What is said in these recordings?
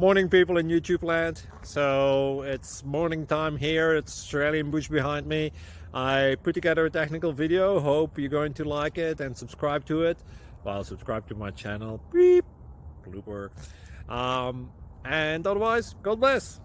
Morning, people in YouTube land. So it's morning time here. It's Australian bush behind me. I put together a technical video. Hope you're going to like it and subscribe to it. Well, subscribe to my channel. Beep. Blooper. And otherwise, God bless.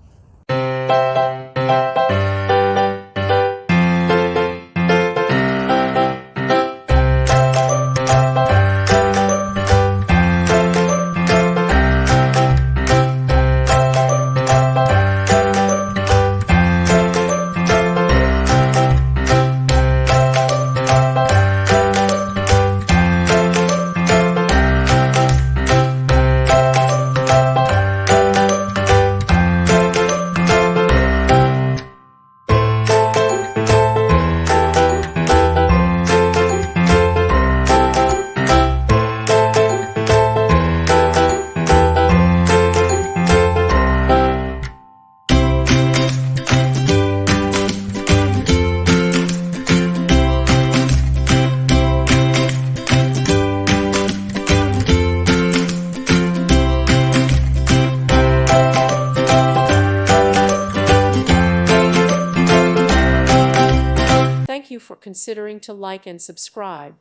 Thank you for considering to like and subscribe.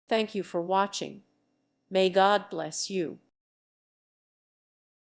Thank you for watching. May God bless you.